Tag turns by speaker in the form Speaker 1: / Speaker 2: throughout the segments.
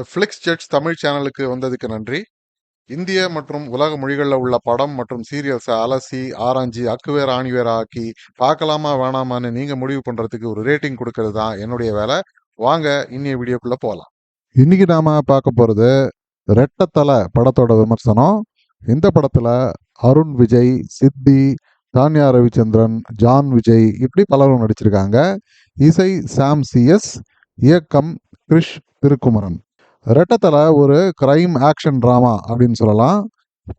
Speaker 1: இந்த ஃப்ளிக்ஸ் ஜெட்ஸ் தமிழ் சேனலுக்கு வந்ததுக்கு நன்றி. இந்திய மற்றும் உலக மொழிகளில் உள்ள படம் மற்றும் சீரியல்ஸை அலசி ஆராய்ஞ்சி அக்குவேர் ஆணிவேர் ஆக்கி பார்க்கலாமா வேணாமான்னு நீங்க முடிவு பண்றதுக்கு ஒரு ரேட்டிங் கொடுக்கறது தான் என்னுடைய வேலை. வாங்க இன்னைய வீடியோக்குள்ள போகலாம். இன்னைக்கு நாம பார்க்க போறது ரெட்டத்தலை படத்தோட விமர்சனம். இந்த படத்துல அருண் விஜய், சித்தி, தான்யா ரவிச்சந்திரன், ஜான் விஜய் இப்படி பலரும் நடிச்சிருக்காங்க. இசை சாம் சிஎஸ், இயக்கம் கிரிஷ் திருக்குமரன். ரெட்டத்தலை ஒரு கிரைம் ஆக்ஷன் ட்ராமா அப்படின்னு சொல்லலாம்.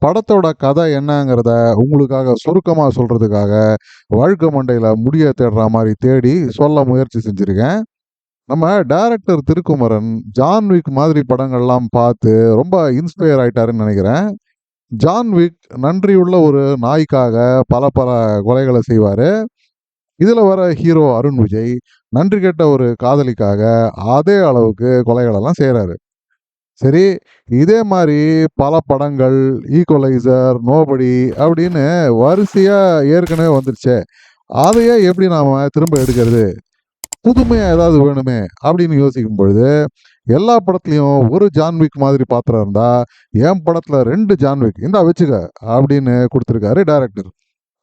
Speaker 1: படத்தோட கதை என்னங்கிறத உங்களுக்காக சுருக்கமாக சொல்றதுக்காக வாழ்க்கை மண்டையில் முடிய தேடுற மாதிரி தேடி சொல்ல முயற்சி செஞ்சுருக்கேன். நம்ம டைரக்டர் திருக்குமரன் ஜான்விக் மாதிரி படங்கள்லாம் பார்த்து ரொம்ப இன்ஸ்பயர் ஆயிட்டாருன்னு நினைக்கிறேன். ஜான்விக் நன்றியுள்ள ஒரு நாய்க்காக பல பல கொலைகளை செய்வார். இதில் வர ஹீரோ அருண் விஜய் நன்றி கெட்ட ஒரு காதலிக்காக அதே அளவுக்கு கொலைகளெல்லாம் செய்கிறாரு. சரி, இதே மாதிரி பல படங்கள், ஈக்குவலைசர், நோபடி அப்படின்னு வரிசையாக ஏற்கனவே வந்துருச்சே, அதையே எப்படி நாம் திரும்ப எடுக்கிறது, புதுமையாக ஏதாவது வேணுமே அப்படின்னு யோசிக்கும் பொழுது எல்லா படத்துலையும் ஒரு ஜான்விக் மாதிரி பாத்திரம் இருந்தா என் படத்தில் 2 ஜான்விக் இந்தா வச்சுக்க அப்படின்னு கொடுத்துருக்காரு டைரக்டர்.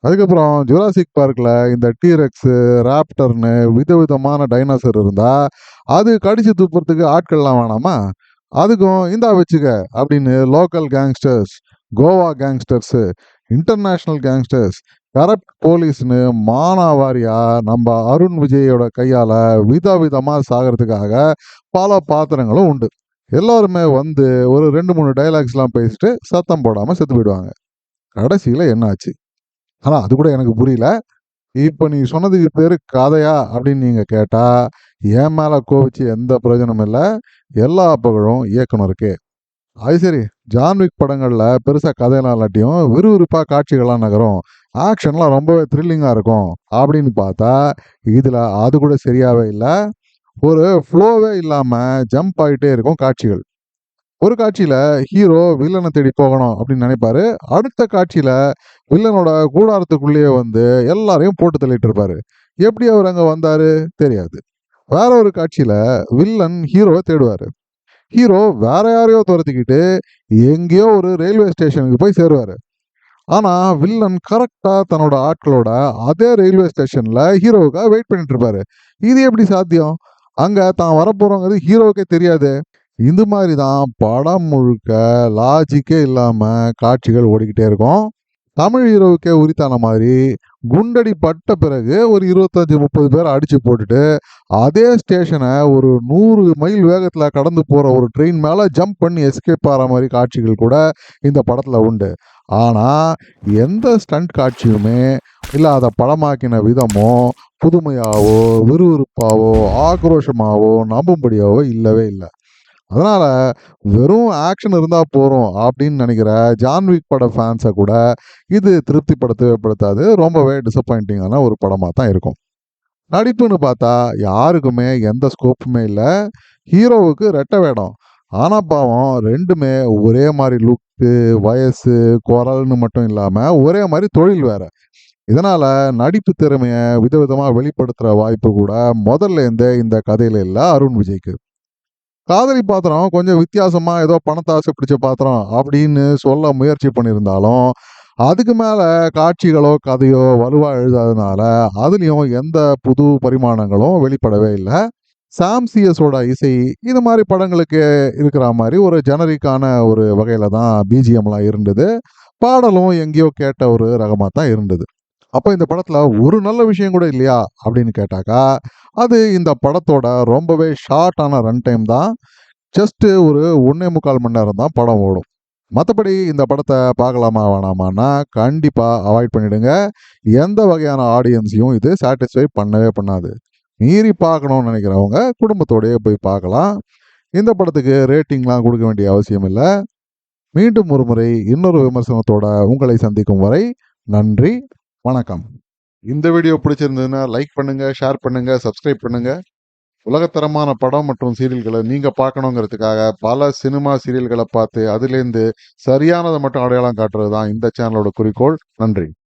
Speaker 1: அதுக்கப்புறம் ஜுராசிக் பார்க்கில் இந்த டீரெக்ஸு, ராப்டர்னு விதவிதமான டைனாசர் இருந்தால் அது கடிச்சு துப்புறதுக்கு ஆட்கள்லாம் வேணாமா, அதுக்கும் இந்தா வச்சுக்க அப்படின்னு local gangsters, Goa gangsters, international gangsters, corrupt போலீஸ்னு மானாவாரியா நம்ம அருண் விஜயோட கையால் விதவிதமாக சாகிறதுக்காக பல பாத்திரங்களும் உண்டு. எல்லாருமே வந்து ஒரு 2-3 டைலாக்ஸ்லாம் பேசிட்டு சத்தம் போடாமல் செத்து போயிடுவாங்க. கடைசியில் என்ன ஆச்சு? ஆனால் அது கூட எனக்கு புரியல. இப்போ நீ சொன்னதுக்கு பேர் கதையா அப்படின்னு நீங்கள் கேட்டால் என் மேலே கோவிச்சு எந்த பிரயோஜனமும் இல்லை. எல்லா புகழும் இயக்குனருக்கே. அது சரி, ஜான்விக் படங்களில் பெருசாக கதையெல்லாம் இல்லாட்டியும் விறுவிறுப்பாக காட்சிகள்லாம் நகரும், ஆக்ஷன்லாம் ரொம்பவே த்ரில்லிங்காக இருக்கும் அப்படின்னு பார்த்தா இதில் அது கூட சரியாகவே இல்லை. ஒரு ஃப்ளோவே இல்லாமல் ஜம்ப் ஆகிட்டே இருக்கும் காட்சிகள். ஒரு காட்சியில் ஹீரோ வில்லனை தேடி போகணும் அப்படின்னு நினைப்பாரு. அடுத்த காட்சியில் வில்லனோட கூடாரத்துக்குள்ளேயே வந்து எல்லாரையும் போட்டு தள்ளிட்டு இருப்பாரு. எப்படி அவர் அங்கே வந்தாரு தெரியாது. வேற ஒரு காட்சியில் வில்லன் ஹீரோவை தேடுவார். ஹீரோ வேற யாரையோ துரத்திக்கிட்டு எங்கேயோ ஒரு ரயில்வே ஸ்டேஷனுக்கு போய் சேருவார். ஆனால் வில்லன் கரெக்டாக தன்னோட ஆட்களோட அதே ரயில்வே ஸ்டேஷனில் ஹீரோவுக்காக வெயிட் பண்ணிட்டு இருப்பாரு. இது எப்படி சாத்தியம்? அங்கே தான் வரப்போகிறோங்கிறது ஹீரோவுக்கே தெரியாது. இந்த மாதிரி தான் படம் முழுக்க லாஜிக்கே இல்லாமல் காட்சிகள் ஓடிக்கிட்டே இருக்கும். தமிழ் ஹீரோவுக்கே உரித்தான மாதிரி குண்டடி பட்ட பிறகு ஒரு 25-30 பேர் அடித்து போட்டுட்டு அதே ஸ்டேஷனை ஒரு 100 மைல் வேகத்தில் கடந்து போகிற ஒரு ட்ரெயின் மேலே ஜம்ப் பண்ணி எஸ்கேப் ஆகிற மாதிரி காட்சிகள் கூட இந்த படத்தில் உண்டு. ஆனால் எந்த ஸ்டண்ட் காட்சியுமே இல்லை அதை படமாக்கின விதமோ புதுமையாவோ விறுவிறுப்பாவோ ஆக்ரோஷமாவோ நம்பும்படியாவோ இல்லவே இல்லை. அதனால் வெறும் ஆக்ஷன் இருந்தால் போகிறோம் அப்படின்னு நினைக்கிற ஜான்விக் பட ஃபேன்ஸை கூட இது திருப்திப்படுத்தவே ரொம்பவே டிசப்பாயிண்டிங்கான ஒரு படமாக தான் இருக்கும். நடிப்புன்னு பார்த்தா யாருக்குமே எந்த ஸ்கோப்புமே இல்லை. ஹீரோவுக்கு ரெட்டை வேடம், ஆனால் பாவம் ரெண்டுமே ஒரே மாதிரி லுக்கு, வயசு, குரல்னு மட்டும் இல்லாமல் ஒரே மாதிரி தொழில் வேற. இதனால் நடிப்பு திறமையை விதவிதமாக வெளிப்படுத்துகிற வாய்ப்பு கூட முதல்ல இருந்தே இந்த கதையில் இல்லை அருண் விஜய்க்கு. காதலி பாத்திரம் கொஞ்சம் வித்தியாசமா ஏதோ பணத்தை ஆசை பிடிச்ச பாத்திரம் அப்படின்னு சொல்ல முயற்சி பண்ணியிருந்தாலும் அதுக்கு மேல காட்சிகளோ கதையோ வலுவா எழுதாததுனால அதுலயும் எந்த புது பரிமாணங்களும் வெளிப்படவே இல்லை. சாம் சிஎஸோட இசை இது மாதிரி படங்களுக்கு இருக்கிற மாதிரி ஒரு ஜெனரிக்கான ஒரு வகையில தான் பிஜிஎம்லாம் இருந்தது. பாடலும் எங்கேயோ கேட்ட ஒரு ரகமா தான் இருந்தது. அப்போ இந்த படத்துல ஒரு நல்ல விஷயம் கூட இல்லையா அப்படின்னு கேட்டாக்கா அது இந்த படத்தோட ரொம்பவே ஷார்ட்டான ரன் டைம் தான். ஜஸ்ட் ஒரு 1.25 மணி நேரம் தான் படம் ஓடும். மற்றபடி இந்த படத்தை பார்க்கலாமா வேணாமான்னா கண்டிப்பாக அவாய்ட் பண்ணிடுங்க. எந்த வகையான ஆடியன்ஸையும் இது சாட்டிஸ்ஃபை பண்ணவே பண்ணாது. மீறி பார்க்கணும்னு நினைக்கிறவங்க குடும்பத்தோடையே போய் பார்க்கலாம். இந்த படத்துக்கு ரேட்டிங்லாம் கொடுக்க வேண்டிய அவசியம் இல்லை. மீண்டும் ஒரு முறை இன்னொரு விமர்சனத்தோட உங்களை சந்திக்கும் வரை நன்றி, வணக்கம். இந்த வீடியோ பிடிச்சிருந்ததுன்னா லைக் பண்ணுங்க, ஷேர் பண்ணுங்க, சப்ஸ்கிரைப் பண்ணுங்க. உலகத்தரமான படம் மற்றும் சீரியல்களை நீங்க பார்க்கணுங்கிறதுக்காக பல சினிமா சீரியல்களை பார்த்து அதுலேருந்து சரியானதை மட்டும் அடையாளம் காட்டுறது தான் இந்த சேனலோட குறிக்கோள். நன்றி.